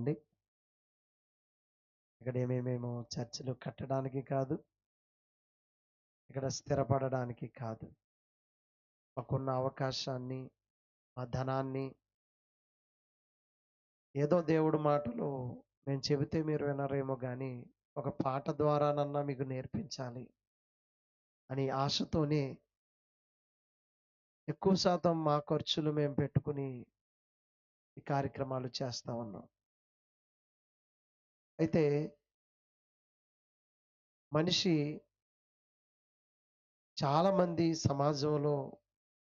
కాదండి. ఇక్కడేమి మేము చర్చిలు కట్టడానికి కాదు, ఇక్కడ స్థిరపడడానికి కాదు. మాకున్న అవకాశాన్ని, మా ధనాన్ని ఏదో దేవుడు మాటలు నేను చెబితే మీరు వినరేమో గానీ, ఒక పాట ద్వారానన్నా మీకు నేర్పించాలి అని ఆశతోనే ఎక్కువ శాతం మా ఖర్చులు మేము పెట్టుకుని ఈ కార్యక్రమాలు చేస్తా ఉన్నాం. అయితే మనిషి చాలామంది సమాజంలో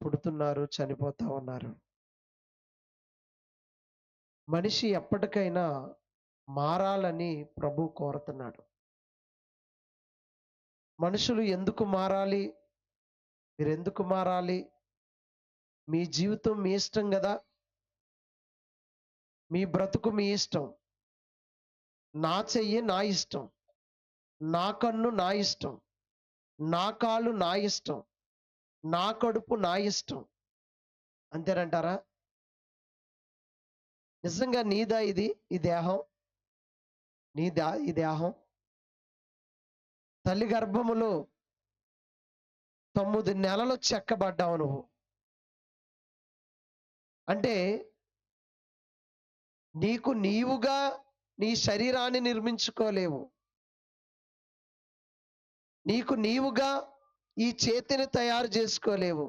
పుడుతున్నారు, చనిపోతా ఉన్నారు. మనిషి ఎప్పటికైనా మారాలని ప్రభు కోరుతున్నాడు. మనుషులు ఎందుకు మారాలి? మీరెందుకు మారాలి? మీ జీవితం మీ ఇష్టం కదా, మీ బ్రతుకు మీ ఇష్టం, నా చెయ్యి నా ఇష్టం, నా కన్ను నా ఇష్టం, నా కాలు నా ఇష్టం, నా కడుపు నా ఇష్టం అంతేనంటారా? నిజంగా నీదా ఈ దేహం? నీదా ఈ దేహం? తల్లి గర్భములో 9 నెలలు చెక్కబడ్డావు నువ్వు. అంటే నీకు నీవుగా నీ శరీరాన్ని నిర్మించుకోలేవు. నీకు నీవుగా ఈ చేతిని తయారు చేసుకోలేవు.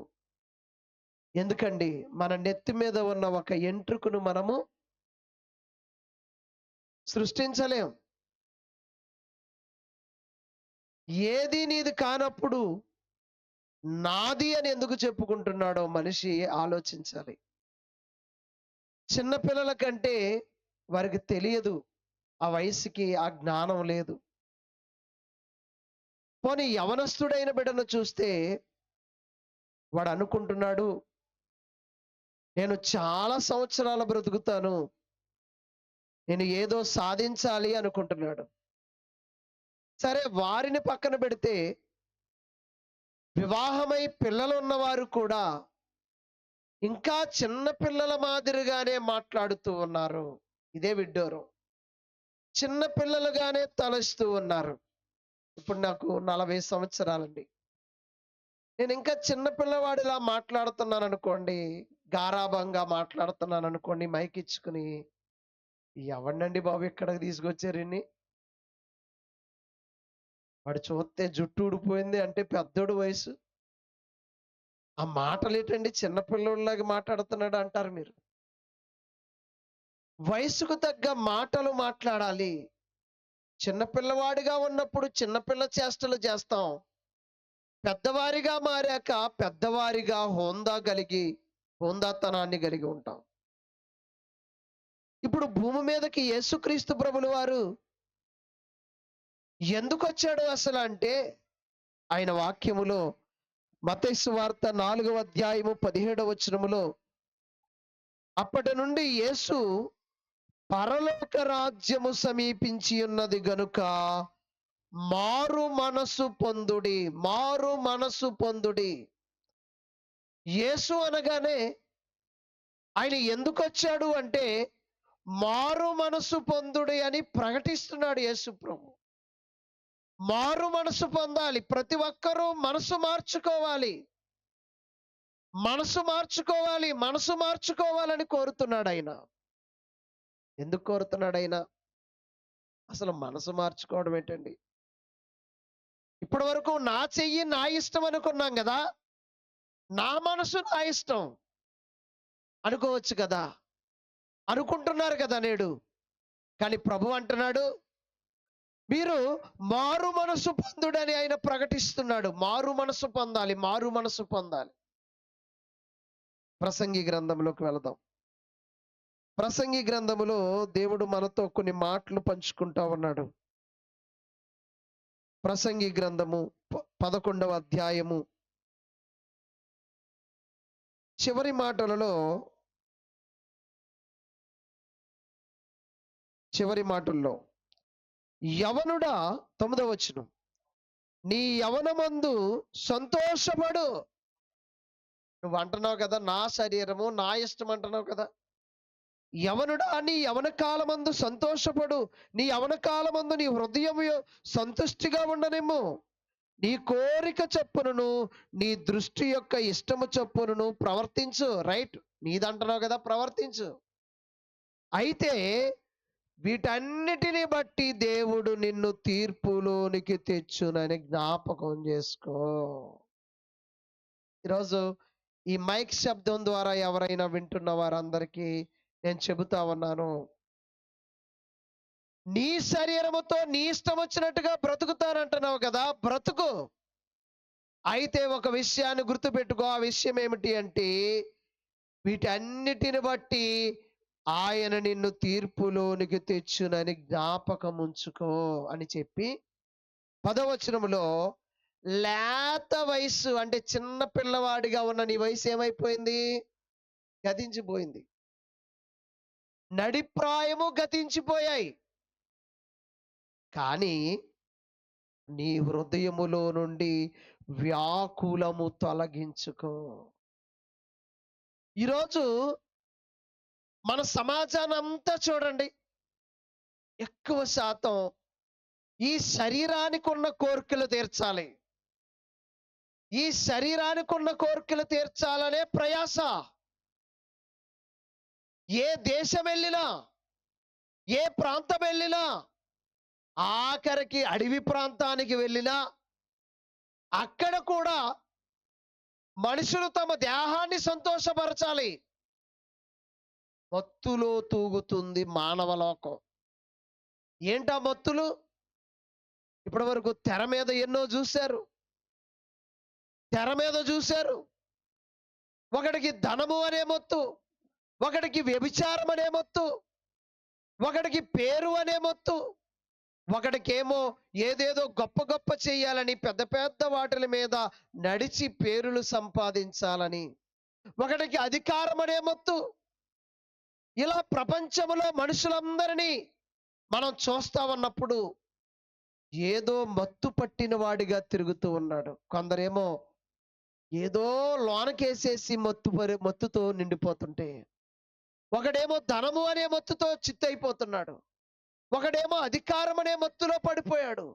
ఎందుకండి? మన నెత్తి మీద ఉన్న ఒక ఎంట్రుకను మనము సృష్టించలేం. ఏది నీది కానప్పుడు నాది అని ఎందుకు చెప్పుకుంటున్నాడో మనిషి ఆలోచించాలి. చిన్నపిల్లల కంటే వారికి తెలియదు, ఆ వయసుకి ఆ జ్ఞానం లేదు. పోనీ యవనస్తుడైన బిడ్డను చూస్తే వాడు అనుకుంటున్నాడు, నేను చాలా సంవత్సరాలు బ్రతుకుతాను, నేను ఏదో సాధించాలి అనుకుంటున్నాడు. సరే, వారిని పక్కన పెడితే వివాహమై పిల్లలు ఉన్నవారు కూడా ఇంకా చిన్న పిల్లల మాదిరిగానే మాట్లాడుతూ ఉన్నారు. ఇదే విడ్డూరం. చిన్న పిల్లలుగానే తలస్తూ ఉన్నారు. ఇప్పుడు నాకు 40 సంవత్సరాలండి. నేను ఇంకా చిన్న పిల్లవాడిలా మాట్లాడుతున్నాను అనుకోండి, గారాబంగా మాట్లాడుతున్నాను అనుకోండి, మైక్ ఇచ్చుకుని, ఎవరినండి బాబు ఇక్కడికి తీసుకొచ్చారు? వాడు చూస్తే జుట్టు ఊడిపోయింది అంటే పెద్దోడు వయసు. ఆ మాటలు ఏంటండి, చిన్నపిల్లోడిలాగా మాట్లాడుతున్నాడు అంటారు మీరు. వయసుకు తగ్గ మాటలు మాట్లాడాలి. చిన్నపిల్లవాడిగా ఉన్నప్పుడు చిన్నపిల్ల చేష్టలు చేస్తాం. పెద్దవారిగా మారాక పెద్దవారిగా హోందాతనాన్ని కలిగి ఉంటాం. ఇప్పుడు భూమి మీదకి యేసుక్రీస్తు ప్రభులు వారు ఎందుకు వచ్చాడు అసలు అంటే, ఆయన వాక్యములో మత్తయి సువార్త 4వ అధ్యాయము 17వ వచనములో, అప్పటి నుండి యేసు పరలోక రాజ్యము సమీపించి ఉన్నది గనుక మారు మనసు పొందుడి. మారు మనసు పొందుడి. యేసు అనగానే ఆయన ఎందుకు వచ్చాడు అంటే, మారు మనసు పొందుడి అని ప్రకటిస్తున్నాడు యేసు ప్రభు. మారు మనసు పొందాలి. ప్రతి ఒక్కరూ మనసు మార్చుకోవాలి. మనసు మార్చుకోవాలి. మనసు మార్చుకోవాలని కోరుతున్నాడు ఆయన. ఎందుకు కోరుతున్నాడు ఆయన? అసలు మనసు మార్చుకోవడం ఏంటండి? ఇప్పటి వరకు నా చెయ్యి నా ఇష్టం అనుకున్నాం కదా, నా మనసు నా ఇష్టం అనుకోవచ్చు కదా, అనుకుంటున్నారు కదా నేడు. కానీ ప్రభు అంటున్నాడు, మీరు మారు మనసు పొందుడని ఆయన ప్రకటిస్తున్నాడు. మారు మనసు పొందాలి, మారు మనసు పొందాలి. ప్రసంగి గ్రంథంలోకి వెళదాం. ప్రసంగి గ్రంథములో దేవుడు మనతో కొన్ని మాటలు పంచుకుంటా ఉన్నాడు. ప్రసంగి గ్రంథము 11వ అధ్యాయము చివరి మాటలలో, చివరి మాటల్లో, యవనుడా, 9వ వచనం, నీ యవనమందు సంతోషపడు. నువ్వు అంటున్నావు కదా, నా శరీరము నా ఇష్టం అంటున్నావు కదా. యవనుడా నీ యవన కాలమందు సంతోషపడు, నీ యవన కాలమందు నీ హృదయం సంతుష్టిగా ఉండనేమో. నీ కోరిక చొప్పునను నీ దృష్టి యొక్క ఇష్టము చొప్పునను ప్రవర్తించు. రైట్, నీదంటున్నావు కదా, ప్రవర్తించు. అయితే వీటన్నిటిని బట్టి దేవుడు నిన్ను తీర్పులోనికి తెచ్చునని జ్ఞాపకం చేసుకో. ఈరోజు ఈ మైక్ శబ్దం ద్వారా ఎవరైనా వింటున్న వారందరికీ నేను చెబుతా ఉన్నాను, నీ శరీరముతో నీ ఇష్టం వచ్చినట్టుగా బ్రతుకుతానంటున్నావు కదా, బ్రతుకు. అయితే ఒక విషయాన్ని గుర్తుపెట్టుకో. ఆ విషయం ఏమిటి అంటే, వీటన్నిటిని బట్టి ఆయన నిన్ను తీర్పులోనికి తెచ్చునని జ్ఞాపకం ఉంచుకో అని చెప్పి 10వ వచనములో, లేత వయస్సు అంటే చిన్న పిల్లవాడిగా ఉన్న నీ వయసు ఏమైపోయింది? గతించిపోయింది. నడిప్రాయము గతించిపోయాయి. కానీ నీ హృదయములో నుండి వ్యాకులము తొలగించుకో. ఈరోజు మన సమాజాన్ని అంతా చూడండి, ఎక్కువ శాతం ఈ శరీరానికి ఉన్న కోరికలు తీర్చాలి, ఈ శరీరానికి ఉన్న కోరికలు తీర్చాలనే ప్రయాస. ఏ దేశం వెళ్ళినా, ఏ ప్రాంతం వెళ్ళినా, ఆఖరికి అడవి ప్రాంతానికి వెళ్ళినా అక్కడ కూడా మనుషులు తమ దేహాన్ని సంతోషపరచాలి. మత్తులో తూగుతుంది మానవ లోకం. ఏంటా మత్తులు? ఇప్పటి వరకు తెర మీద ఎన్నో చూశారు, తెర మీద చూశారు. ఒకడికి ధనము అనే మత్తు, ఒకడికి వ్యభిచారం అనే మత్తు, ఒకడికి పేరు అనే మత్తు, ఒకడికేమో ఏదేదో గొప్ప గొప్ప చేయాలని పెద్ద పెద్ద వాటిల మీద నడిచి పేరులు సంపాదించాలని, ఒకడికి అధికారం అనే మత్తు. ఇలా ప్రపంచంలో మనుషులందరినీ మనం చూస్తా ఉన్నప్పుడు ఏదో మత్తు పట్టిన వాడిగా తిరుగుతూ ఉన్నాడు. కొందరేమో ఏదో లోనకేసేసి మత్తుతో నిండిపోతుంటే, ఒకడేమో ధనము అనే మత్తుతో చిత్తైపోతున్నాడు, ఒకడేమో అధికారం అనే మత్తులో పడిపోయాడు,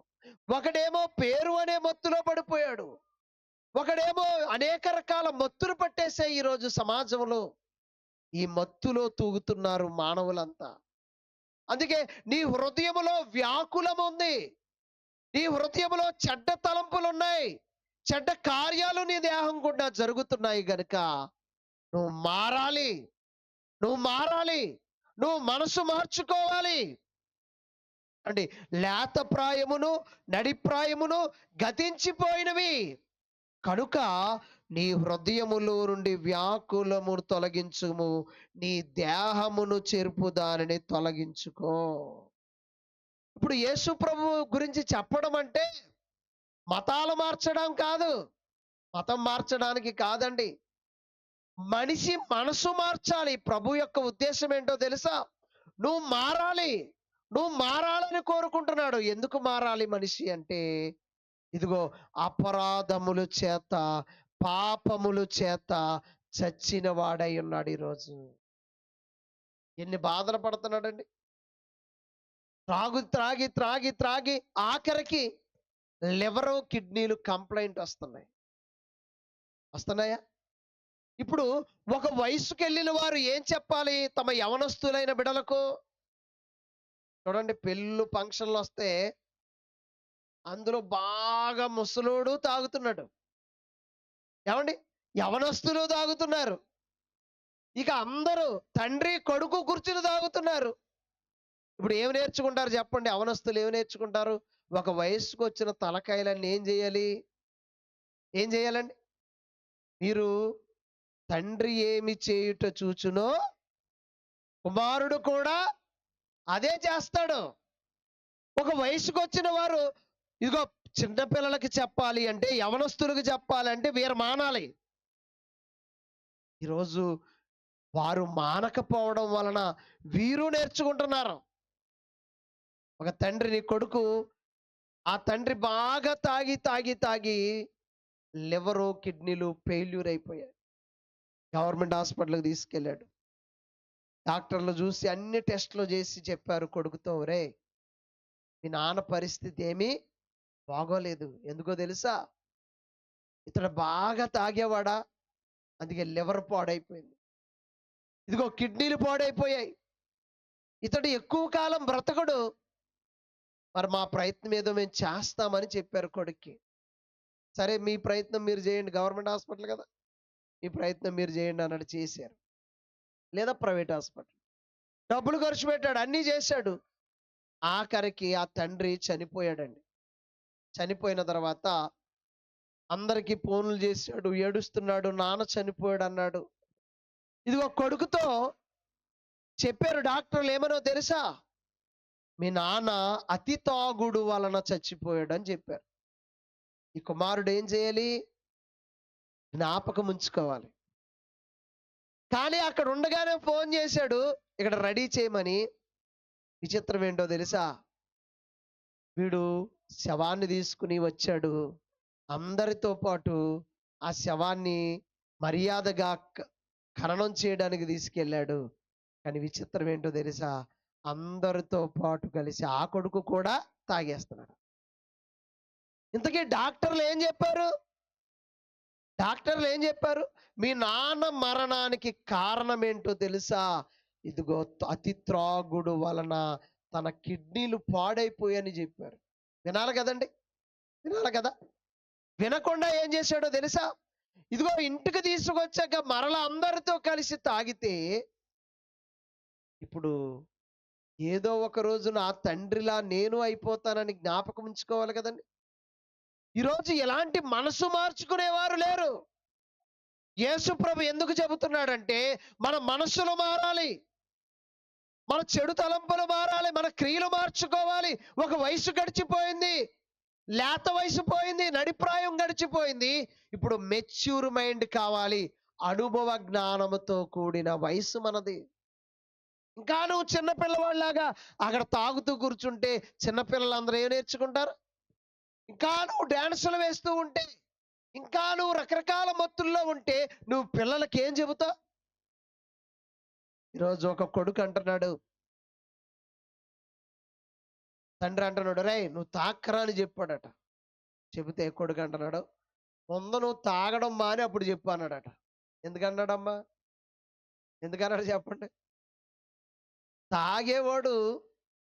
ఒకడేమో పేరు అనే మత్తులో పడిపోయాడు, ఒకడేమో అనేక రకాల మత్తులు పట్టేసే ఈరోజు సమాజంలో ఈ మత్తులో తూగుతున్నారు మానవులంతా. అందుకే నీ హృదయములో వ్యాకులం ఉంది, నీ హృదయములో చెడ్డ తలంపులు ఉన్నాయి, చెడ్డ కార్యాలు నీ దేహం గుండా జరుగుతున్నాయి గనుక నువ్వు మారాలి, నువ్వు మారాలి, నువ్వు మనసు మార్చుకోవాలి. అంటే లేత ప్రాయమును నడిప్రాయమును గతించిపోయినవి కనుక నీ హృదయములో నుండి వ్యాకులము తొలగించుము, నీ దేహమును చెరుపు దానిని తొలగించుకో. ఇప్పుడు యేసు ప్రభు గురించి చెప్పడం అంటే మతాలు మార్చడం కాదు, మతం మార్చడానికి కాదండి, మనిషి మనసు మార్చాలి. ప్రభు యొక్క ఉద్దేశం ఏంటో తెలుసా? నువ్వు మారాలి, నువ్వు మారాలని కోరుకుంటున్నాడు. ఎందుకు మారాలి మనిషి అంటే, ఇదిగో అపరాధముల చేత పాపముల చేత చచ్చిన వాడై ఉన్నాడు. ఈరోజు ఎన్ని బాధలు పడుతున్నాడండి. త్రాగి త్రాగి త్రాగి త్రాగి ఆఖరికి లివరు కిడ్నీలు కంప్లైంట్ వస్తున్నాయా? ఇప్పుడు ఒక వయసుకు వెళ్ళిన వారు ఏం చెప్పాలి తమ యవనస్తులైన బిడలకు? చూడండి, పెళ్ళు ఫంక్షన్లు వస్తే అందులో బాగా ముసలోడు తాగుతున్నాడు, ఏమండి, యవనస్తులు తాగుతున్నారు, ఇక అందరూ తండ్రి కొడుకు కూర్చుని తాగుతున్నారు. ఇప్పుడు ఏమి నేర్చుకుంటారు చెప్పండి? యవనస్తులు ఏమి నేర్చుకుంటారు? ఒక వయసుకు వచ్చిన తలకాయలన్నీ ఏం చేయాలండి? మీరు తండ్రి ఏమి చేయుట చూచునో కుమారుడు కూడా అదే చేస్తాడు. ఒక వయసుకు వచ్చిన వారు ఇదిగో చిన్నపిల్లలకి చెప్పాలి అంటే, యవనస్తులకు చెప్పాలి అంటే వీరు మానాలి. ఈరోజు వారు మానకపోవడం వలన వీరు నేర్చుకుంటున్నారు. ఒక తండ్రిని కొడుకు, ఆ తండ్రి బాగా తాగి తాగి తాగి లివరు కిడ్నీలు ఫెయిల్యూర్ అయిపోయాయి. గవర్నమెంట్ హాస్పిటల్కి తీసుకెళ్ళాడు. డాక్టర్లు చూసి అన్ని టెస్టులు చేసి చెప్పారు కొడుకుతో, రే మీ నాన్న పరిస్థితి ఏమీ బాగోలేదు. ఎందుకో తెలుసా? ఇతడు బాగా తాగేవాడా, అందుకే లివర్ పాడైపోయింది. ఇదిగో కిడ్నీలు పాడైపోయాయి. ఇతడు ఎక్కువ కాలం బ్రతకడు. మరి మా ప్రయత్నం ఏదో మేము చేస్తామని చెప్పారు కొడుక్కి. సరే మీ ప్రయత్నం మీరు చేయండి, గవర్నమెంట్ హాస్పిటల్ కదా, మీ ప్రయత్నం మీరు చేయండి అన్నట్టు చేశారు. లేదా ప్రైవేట్ హాస్పిటల్. డబ్బులు ఖర్చు పెట్టాడు, అన్నీ చేశాడు. ఆఖరికి ఆ తండ్రి చనిపోయాడండి. చనిపోయిన తర్వాత అందరికీ ఫోన్లు చేశాడు, ఏడుస్తున్నాడు, నాన్న చనిపోయాడు అన్నాడు. ఇదిగో కొడుకుతో చెప్పారు డాక్టర్లు, ఏమనో తెలుసా? మీ నాన్న అతి తాగుడు వలన చచ్చిపోయాడు అని చెప్పారు. ఈ కుమారుడు ఏం చేయాలి? జ్ఞాపకం ఉంచుకోవాలి. కానీ అక్కడ ఉండగానే ఫోన్ చేశాడు ఇక్కడ రెడీ చేయమని. విచిత్రం ఏంటో తెలుసా? వీడు శవాన్ని తీసుకుని వచ్చాడు. అందరితో పాటు ఆ శవాన్ని మర్యాదగా ఖననం చేయడానికి తీసుకెళ్ళాడు. కానీ విచిత్రం ఏంటో తెలుసా? అందరితో పాటు కలిసి ఆ కొడుకు కూడా తాగేస్తున్నాడు. ఇంతకీ డాక్టర్లు ఏం చెప్పారు? డాక్టర్లు ఏం చెప్పారు? మీ నాన్న మరణానికి కారణం ఏంటో తెలుసా? ఇదిగో అతి త్రాగుడు వలన తన కిడ్నీలు పాడైపోయాయని చెప్పారు. వినాలి కదండి, వినాలి కదా. వినకుండా ఏం చేశాడో తెలుసా? ఇదిగో ఇంటికి తీసుకొచ్చాక మరలా అందరితో కలిసి తాగితే, ఇప్పుడు ఏదో ఒక రోజు నా తండ్రిలా నేను అయిపోతానని జ్ఞాపకం ఉంచుకోవాలి కదండి. ఈరోజు ఎలాంటి మనసు మార్చుకునేవారు లేరు. యేసు ప్రభు ఎందుకు చెబుతున్నాడంటే మన మనస్సులు మారాలి, మన చెడు తలంపులు మారాలి, మన క్రియలు మార్చుకోవాలి. ఒక వయసు గడిచిపోయింది, లేత వయసు పోయింది, నడిప్రాయం గడిచిపోయింది. ఇప్పుడు మెచ్యూర్ మైండ్ కావాలి, అనుభవ జ్ఞానముతో కూడిన వయసు మనది. ఇంకా నువ్వు చిన్నపిల్లవాళ్ళలాగా అక్కడ తాగుతూ కూర్చుంటే చిన్నపిల్లలందరూ ఏం నేర్చుకుంటారు? ఇంకా నువ్వు డాన్సులు వేస్తూ ఉంటే, ఇంకా నువ్వు రకరకాల మత్తుల్లో ఉంటే నువ్వు పిల్లలకి ఏం చెబుతావు? ఈరోజు ఒక కొడుకు అంటున్నాడు, తండ్రి అంటున్నాడు, రేయ్ నువ్వు తాక్కరా అని చెప్పాడట. చెబితే కొడుకు అంటున్నాడు, ముందు నువ్వు తాగడం మాని అప్పుడు చెప్పు అన్నాడట. ఎందుకన్నాడమ్మా? ఎందుకన్నాడు చెప్పండి? తాగేవాడు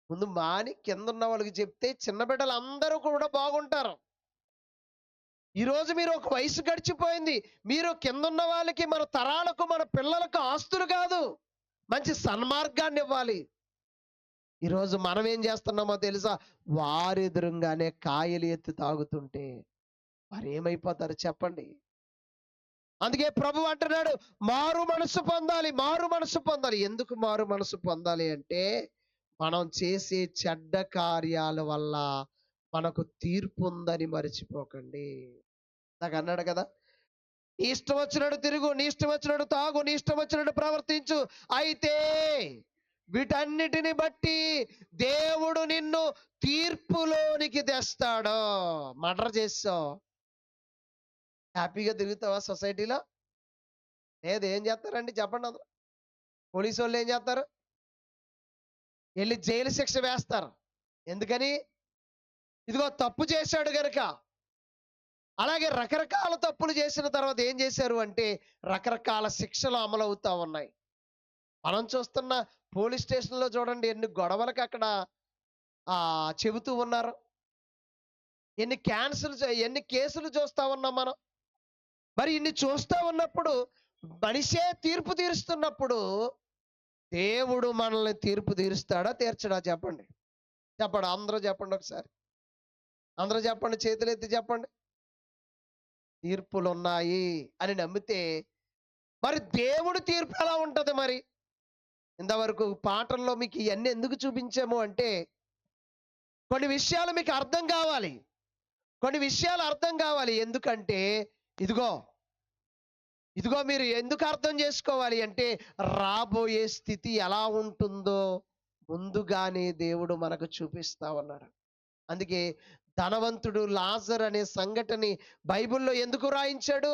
ముందు మాని కింద ఉన్న వాళ్ళకి చెప్తే చిన్న బిడ్డలు అందరూ కూడా బాగుంటారు. ఈరోజు మీరు ఒక వయసు గడిచిపోయింది, మీరు కింద ఉన్న వాళ్ళకి, మన తరాలకు, మన పిల్లలకు ఆస్తులు కాదు, మంచి సన్మార్గాన్ని ఇవ్వాలి. ఈరోజు మనం ఏం చేస్తున్నామో తెలుసా? వారెదురుగానే కాయలు ఎత్తి తాగుతుంటే వారు ఏమైపోతారు చెప్పండి? అందుకే ప్రభు అంటున్నాడు, మారు మనసు పొందాలి, మారు మనసు పొందాలి. ఎందుకు మారు మనసు పొందాలి అంటే, మనం చేసే చెడ్డ కార్యాల వల్ల మనకు తీర్పు ఉందని మర్చిపోకండి. నాకు అన్నాడు కదా, నీ ఇష్టం వచ్చినట్టు తిరుగు, నీ ఇష్టం వచ్చినట్టు తాగు, నీ ఇష్టం వచ్చినట్టు ప్రవర్తించు, అయితే వీటన్నిటిని బట్టి దేవుడు నిన్ను తీర్పులోనికి తెస్తాడు. మర్డర్ చేస్తావు, హ్యాపీగా తిరుగుతావా సొసైటీలో? లేదు. ఏం చేస్తారండి చెప్పండి? అందరూ పోలీసు వాళ్ళు ఏం చేస్తారు? వెళ్ళి జైలు శిక్ష వేస్తారు. ఎందుకని? ఇదిగో తప్పు చేశాడు గనుక. అలాగే రకరకాల తప్పులు చేసిన తర్వాత ఏం చేశారు అంటే రకరకాల శిక్షలు అమలు అవుతా ఉన్నాయి. మనం చూస్తున్న పోలీస్ స్టేషన్లో చూడండి ఎన్ని గొడవలకు అక్కడ చెబుతూ ఉన్నారు, ఎన్ని కేసులు చూస్తా ఉన్నాం మనం. మరి ఇన్ని చూస్తా ఉన్నప్పుడు, మనిషే తీర్పు తీరుస్తున్నప్పుడు దేవుడు మనల్ని తీర్పు తీరుస్తాడా తీర్చడా చెప్పండి? చెప్పండి, అందరూ చెప్పండి ఒకసారి, అందరూ చెప్పండి, చేతులు ఎత్తి చెప్పండి. తీర్పులు ఉన్నాయి అని నమ్మితే మరి దేవుడు తీర్పు ఎలా ఉంటది? మరి ఇంతవరకు పాటల్లో మీకు ఇవన్నీ ఎందుకు చూపించాము అంటే, కొన్ని విషయాలు మీకు అర్థం కావాలి, కొన్ని విషయాలు అర్థం కావాలి. ఎందుకంటే ఇదిగో ఇదిగో మీరు ఎందుకు అర్థం చేసుకోవాలి అంటే, రాబోయే స్థితి ఎలా ఉంటుందో ముందుగానే దేవుడు మనకు చూపిస్తా ఉన్నాడు. అందుకే ధనవంతుడు లాజర్ అనే సంఘటన బైబిల్లో ఎందుకు రాయించాడు?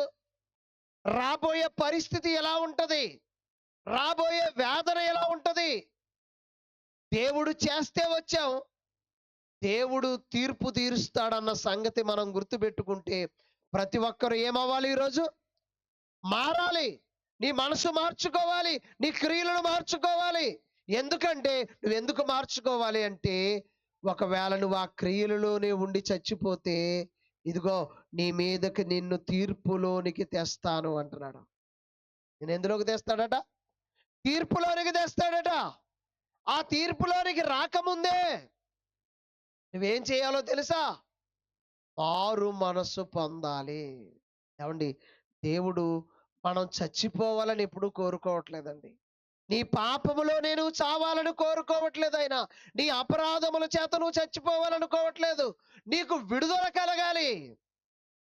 రాబోయే పరిస్థితి ఎలా ఉంటది, రాబోయే వేదన ఎలా ఉంటది? దేవుడు చేస్తే వచ్చాం, దేవుడు తీర్పు తీరుస్తాడన్న సంగతి మనం గుర్తుపెట్టుకుంటే ప్రతి ఒక్కరు ఏమవ్వాలి? ఈరోజు మారాలి. నీ మనసు మార్చుకోవాలి, నీ క్రియలను మార్చుకోవాలి. ఎందుకంటే నువ్వెందుకు మార్చుకోవాలి అంటే, ఒకవేళ నువ్వు ఆ క్రియలలోనే ఉండి చచ్చిపోతే, ఇదిగో నీ మీదకి నిన్ను తీర్పులోనికి తెస్తాను అంటున్నాడు. నేను ఎందులోకి తెస్తాడట? తీర్పులోనికి తెస్తాడట. ఆ తీర్పులోనికి రాకముందే నువ్వేం చేయాలో తెలుసా? మారు మనసు పొందాలి. ఏమండి, దేవుడు మనం చచ్చిపోవాలని ఎప్పుడూ కోరుకోవట్లేదండి. నీ పాపములో నేను చావాలని కోరుకోవట్లేదు ఆయన. నీ అపరాధముల చేత నువ్వు చచ్చిపోవాలనుకోవట్లేదు. నీకు విడుదల కలగాలి.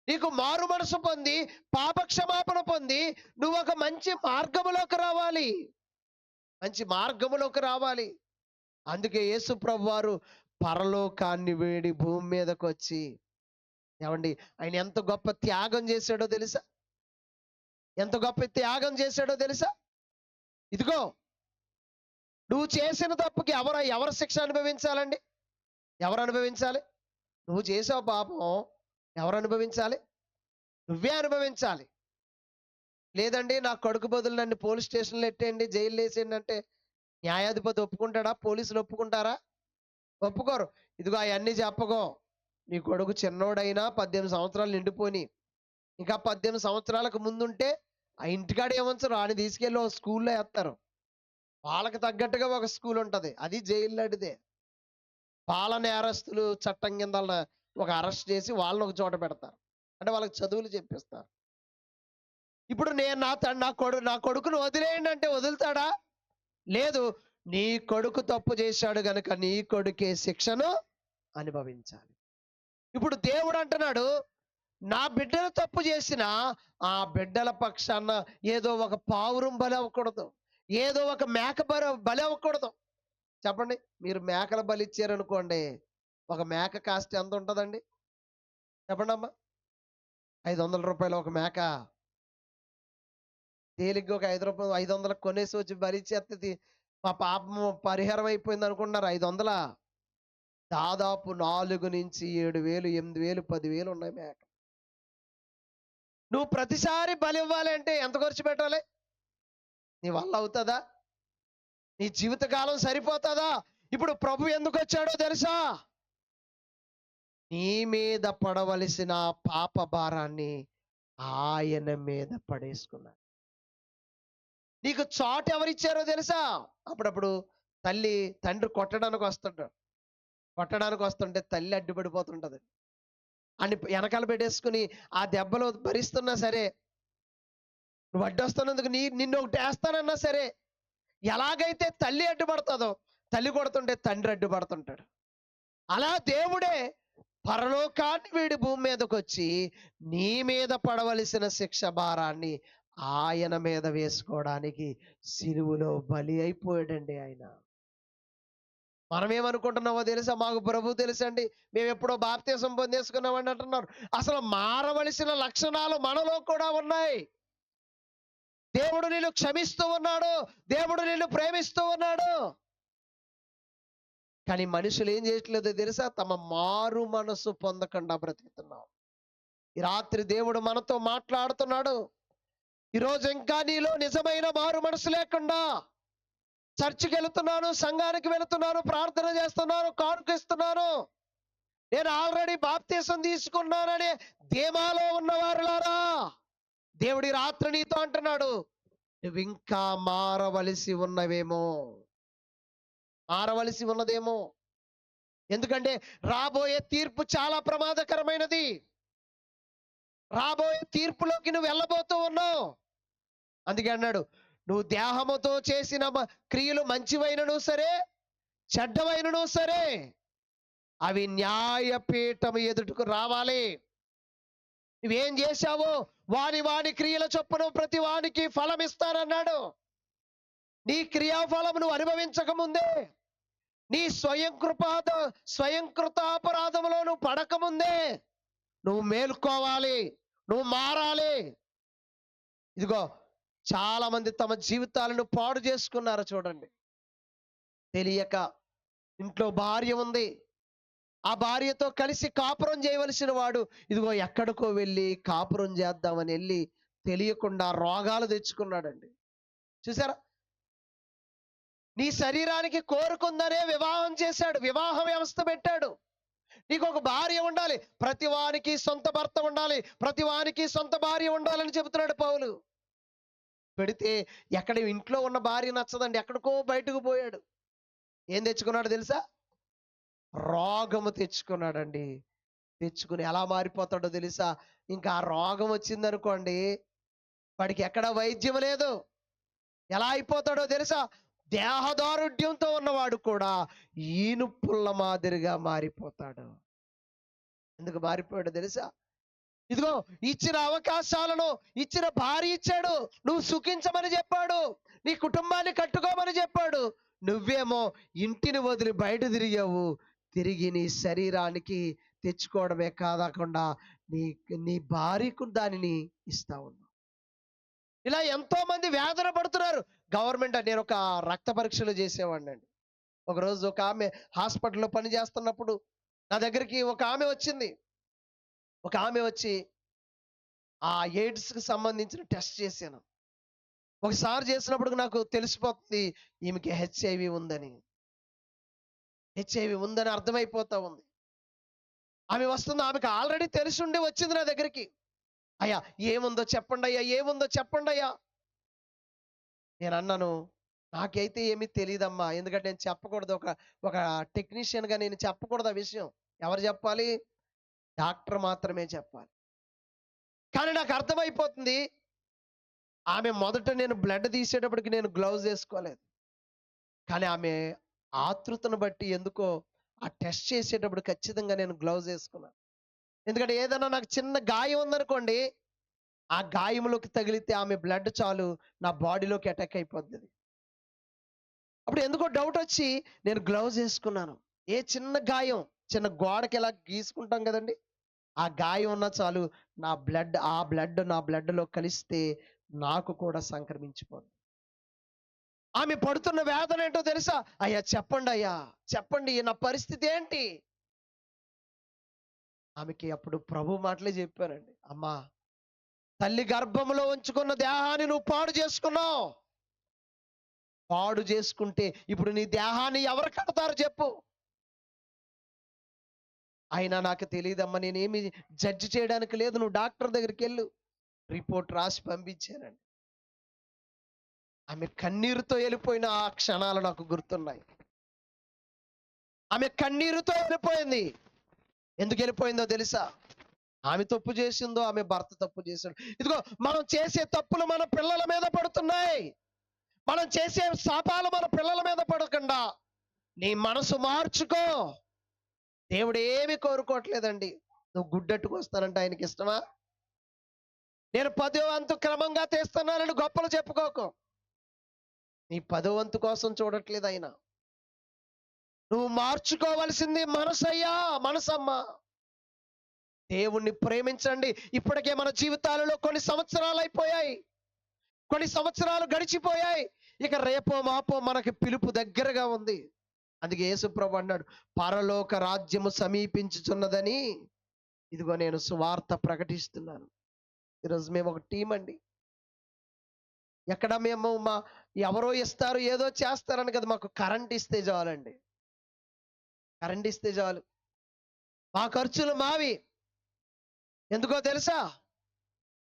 నీకు మారు మనసు పొంది, పాప క్షమాపణ పొంది, నువ్వు ఒక మంచి మార్గములోకి రావాలి. మంచి మార్గములోకి రావాలి. అందుకే యేసు ప్రభువారు పరలోకాన్ని వేడి భూమి మీదకి వచ్చి, ఏమండి, ఆయన ఎంత గొప్ప త్యాగం చేశాడో తెలుసా? ఎంత గొప్ప త్యాగం చేశాడో తెలుసా? ఇదిగో, నువ్వు చేసిన తప్పుకి ఎవరు శిక్ష అనుభవించాలండి? ఎవరు అనుభవించాలి? నువ్వు చేసావు పాపం, ఎవరు అనుభవించాలి? నువ్వే అనుభవించాలి. లేదండి, నా కొడుకు బదులు నన్ను పోలీస్ స్టేషన్లో ఎట్టేయండి, జైల్లో వేసేయండి అంటే న్యాయాధిపతి ఒప్పుకుంటాడా? పోలీసులు ఒప్పుకుంటారా? ఒప్పుకోరు. ఇదిగో అవన్నీ చెప్పకో. నీ కొడుకు చిన్నోడైనా 18 సంవత్సరాలు నిండిపోని, ఇంకా 18 సంవత్సరాలకు ముందుంటే ఆ ఇంటికాడ ఏమంటారు, ఆడిని తీసుకెళ్ళి ఒక స్కూల్లో వేస్తారు. వాళ్ళకి తగ్గట్టుగా ఒక స్కూల్ ఉంటది, అది జైలు లాంటిదే. బాల నేరస్తులు చట్టం కింద ఒక అరెస్ట్ చేసి వాళ్ళని ఒక చోట పెడతారు. అంటే వాళ్ళకి చదువులు చెప్పిస్తారు. ఇప్పుడు నేను నా కొడుకును వదిలేయండి అంటే వదులుతాడా? లేదు. నీ కొడుకు తప్పు చేశాడు గనుక నీ కొడుకే శిక్షను అనుభవించాలి. ఇప్పుడు దేవుడు అంటున్నాడు, నా బిడ్డలు తప్పు చేసిన ఆ బిడ్డల పక్షాన ఏదో ఒక పావురం బలి అవ్వకూడదు, ఏదో ఒక మేక బలి అవ్వకూడదు. చెప్పండి, మీరు మేకల బలి ఇచ్చారనుకోండి, ఒక మేక కాస్ట్ ఎంత ఉంటుందండి? చెప్పండి అమ్మా. 500 రూపాయలు ఒక మేక. తేలిగ్గా ఒక 500 కొనేసి వచ్చి బలి ఇచ్చేస్తే మా పాపము పరిహారం అయిపోయింది అనుకుంటున్నారు. 500 దాదాపు 4 నుంచి 7,000, 8,000, 10,000 ఉన్నాయి మేక. నువ్వు ప్రతిసారి బలి ఇవ్వాలి అంటే ఎంత ఖర్చు పెట్టాలి? నీ వల్ల అవుతుందా? నీ జీవితకాలం సరిపోతుందా? ఇప్పుడు ప్రభు ఎందుకు వచ్చాడో తెలుసా? నీ మీద పడవలసిన పాప భారాన్ని ఆయన మీద పడేసుకున్నాడు. నీకు చాటు ఎవరిచ్చారో తెలుసా? అప్పుడప్పుడు తండ్రి కొట్టడానికి వస్తుంటే తల్లి అడ్డుపడిపోతుంటది. అని వెనకాల పెట్టేసుకుని ఆ దెబ్బలు భరిస్తున్నా సరే, నువ్వు అడ్డొస్తున్నందుకు నిన్ను ఒకటి వేస్తానన్నా సరే, ఎలాగైతే తల్లి అడ్డుపడుతుందో, తల్లి కొడుతుంటే తండ్రి అడ్డుపడుతుంటాడు. అలా దేవుడే పరలోకాన్ని వీడి భూమి మీదకి వచ్చి నీ మీద పడవలసిన శిక్ష భారాన్ని ఆయన మీద వేసుకోవడానికి సిలువలో బలి అయిపోయాడండి ఆయన. మనం ఏమనుకుంటున్నామో తెలుసా? మాకు ప్రభు తెలుసండి, మేము ఎప్పుడో బాప్తీసం పొందేసుకున్నామని అంటున్నారు. అసలు మారవలసిన లక్షణాలు మనలో కూడా ఉన్నాయి. దేవుడు నిన్ను క్షమిస్తూ ఉన్నాడు, దేవుడు నిన్ను ప్రేమిస్తూ ఉన్నాడు. కానీ మనుషులు ఏం చేయట్లేదో తెలుసా? తమ మారు మనసు పొందకుండా బ్రతుకుతున్నాం. ఈ రాత్రి దేవుడు మనతో మాట్లాడుతున్నాడు. ఈరోజు ఇంకా నీలో నిజమైన మారు మనసు లేకుండా చర్చికి వెళుతున్నాను, సంఘానికి వెళుతున్నాను, ప్రార్థన చేస్తున్నాను, కానుకిస్తున్నాను, నేను ఆల్రెడీ బాప్తీసం తీసుకున్నాననే ధీమాలో ఉన్నవారులారా, దేవుడి రాత్రి నీతో అంటున్నాడు, నువ్వు ఇంకా మారవలసి ఉన్నదేమో. ఎందుకంటే రాబోయే తీర్పు చాలా ప్రమాదకరమైనది. రాబోయే తీర్పులోకి నువ్వు వెళ్ళబోతూ ఉన్నావు. అందుకే అన్నాడు, నువ్వు దేహముతో చేసిన క్రియలు మంచివైనను సరే, చెడ్డవైనను సరే, అవి న్యాయపీఠం ఎదుటకు రావాలి. నువ్వేం చేశావో వాని క్రియల చొప్పున ప్రతి వానికి ఫలం ఇస్తానన్నాడు. నీ క్రియాఫలం నువ్వు అనుభవించక ముందే, నీ స్వయంకృతాపరాధములో నువ్వు పడకముందే నువ్వు మేల్కోవాలి, నువ్వు మారాలి. ఇదిగో, చాలా మంది తమ జీవితాలను పాడు చేసుకున్నారు చూడండి. తెలియక ఇంట్లో భార్య ఉంది, ఆ భార్యతో కలిసి కాపురం చేయవలసిన వాడు ఇదిగో ఎక్కడికో వెళ్ళి కాపురం చేద్దామని వెళ్ళి తెలియకుండా రోగాలు తెచ్చుకున్నాడండి. చూసారా? నీ శరీరానికి కోరుకుందనే వివాహం చేశాడు, వివాహ వ్యవస్థ పెట్టాడు. నీకు ఒక భార్య ఉండాలి, ప్రతి వానికి సొంత భర్త ఉండాలి, ప్రతి వానికి సొంత భార్య ఉండాలని చెబుతున్నాడు పౌలు. పెడితే ఎక్కడ ఇంట్లో ఉన్న భార్య నచ్చదండి, ఎక్కడికో బయటకు పోయాడు. ఏం తెచ్చుకున్నాడు తెలుసా? రోగము తెచ్చుకున్నాడండి. తెచ్చుకుని ఎలా మారిపోతాడో తెలుసా? ఇంకా ఆ రోగం వచ్చిందనుకోండి, వాడికి ఎక్కడ వైద్యం లేదు. ఎలా అయిపోతాడో తెలుసా? దేహదారుఢ్యంతో ఉన్నవాడు కూడా ఈనుపుల్ల మాదిరిగా మారిపోతాడు. ఎందుకు మారిపోయాడో తెలుసా? ఇదిగో ఇచ్చిన అవకాశాలను, ఇచ్చిన భార్య ఇచ్చాడు, నువ్వు సుఖించమని చెప్పాడు, నీ కుటుంబాన్ని కట్టుకోమని చెప్పాడు. నువ్వేమో ఇంటిని వదిలి బయట తిరిగావు. తిరిగి నీ శరీరానికి తెచ్చుకోవడమే కాకుండా నీ నీ భార్యకు దానిని ఇస్తా ఉన్నావు. ఇలా ఎంతో మంది వేదన పడుతున్నారు. గవర్నమెంట్, నేను ఒక రక్త పరీక్షలు చేసేవాడిని అండి. ఒకరోజు ఒక ఆమె హాస్పిటల్లో పని చేస్తున్నప్పుడు నా దగ్గరికి ఒక ఆమె వచ్చింది. ఒక ఆమె వచ్చి ఆ ఎయిడ్స్కి సంబంధించిన టెస్ట్ చేశాను. ఒకసారి చేసినప్పుడు నాకు తెలిసిపోతుంది ఈమెకి హెచ్ఐవి ఉందని. హెచ్ఐవి ఉందని అర్థమైపోతా ఉంది. ఆమె వస్తుంది, ఆమెకు ఆల్రెడీ తెలిసి ఉండి వచ్చింది నా దగ్గరికి. అయ్యా ఏముందో చెప్పండి అయ్యా, ఏముందో చెప్పండి అయ్యా. నేను అన్నాను, నాకైతే ఏమీ తెలియదమ్మా, ఎందుకంటే నేను చెప్పకూడదు, ఒక ఒక టెక్నీషియన్గా నేను చెప్పకూడదు ఆ విషయం. ఎవరు చెప్పాలి? డాక్టర్ మాత్రమే చెప్పాలి. కానీ నాకు అర్థమైపోతుంది. ఆమె మొదట నేను బ్లడ్ తీసేటప్పటికి నేను గ్లౌజ్ వేసుకోలేదు, కానీ ఆమె ఆతృతను బట్టి ఎందుకో ఆ టెస్ట్ చేసేటప్పుడు ఖచ్చితంగా నేను గ్లౌజ్ వేసుకున్నాను. ఎందుకంటే ఏదైనా నాకు చిన్న గాయం ఉందనుకోండి, ఆ గాయంలోకి తగిలితే ఆమె బ్లడ్ చాలు నా బాడీలోకి అటాక్ అయిపోద్ది. అప్పుడు ఎందుకో డౌట్ వచ్చి నేను గ్లౌజ్ వేసుకున్నాను. ఏ చిన్న గాయం, చిన్న గోడకి ఎలా గీసుకుంటాం కదండి, ఆ గాయం ఉన్నా చాలు ఆ బ్లడ్ నా బ్లడ్లో కలిస్తే నాకు కూడా సంక్రమించిపోదు. ఆమె పడుతున్న వేదన ఏంటో తెలుసా? అయ్యా చెప్పండి, అయ్యా చెప్పండి, నా పరిస్థితి ఏంటి? ఆమెకి అప్పుడు ప్రభు మాటలే చెప్పానండి. అమ్మా, తల్లి గర్భంలో ఉంచుకున్న దేహాన్ని నువ్వు పాడు చేసుకున్నావు. పాడు చేసుకుంటే ఇప్పుడు నీ దేహాన్ని ఎవరు కడతారు చెప్పు? అయినా నాకు తెలియదమ్మా, నేనేమి జడ్జి చేయడానికి లేదు, నువ్వు డాక్టర్ దగ్గరికి వెళ్ళు, రిపోర్ట్ రాసి పంపించానండి. ఆమె కన్నీరుతో వెళ్ళిపోయిన ఆ క్షణాలు నాకు గుర్తున్నాయి. ఆమె కన్నీరుతో వెళ్ళిపోయింది. ఎందుకు వెళ్ళిపోయిందో తెలుసా? ఆమె తప్పు చేసిందో, ఆమె భర్త తప్పు చేశాడు. ఇదిగో మనం చేసే తప్పులు మన పిల్లల మీద పడుతున్నాయి. మనం చేసే శాపాలు మన పిల్లల మీద పడకుండా నీ మనసు మార్చుకో. దేవుడు ఏమి కోరుకోవట్లేదండి. నువ్వు గుడ్డట్టుకు వస్తానంటే ఆయనకి ఇష్టమా? నేను 10వ వంతు క్రమంగా తెస్తున్నానని గొప్పలు చెప్పుకోకు. నీ 10వ వంతు కోసం చూడట్లేదు ఆయన. నువ్వు మార్చుకోవలసింది మనసయ్యా, మనసమ్మా. దేవుణ్ణి ప్రేమించండి. ఇప్పటికే మన జీవితాలలో కొన్ని సంవత్సరాలు అయిపోయాయి, కొన్ని సంవత్సరాలు గడిచిపోయాయి. ఇక రేపో మాపో మనకి పిలుపు దగ్గరగా ఉంది. అందుకే యేసుప్రభు అన్నాడు, పరలోక రాజ్యము సమీపించుచున్నదని ఇదిగో నేను సువార్త ప్రకటిస్తున్నాను. ఈరోజు మేము ఒక టీం అండి. ఎక్కడ మేము ఎవరో ఇస్తారు ఏదో చేస్తారని కదా, మాకు కరెంట్ ఇస్తే చాలండి. కరెంట్ ఇస్తే చాలు, మా ఖర్చులు మావి. ఎందుకో తెలుసా?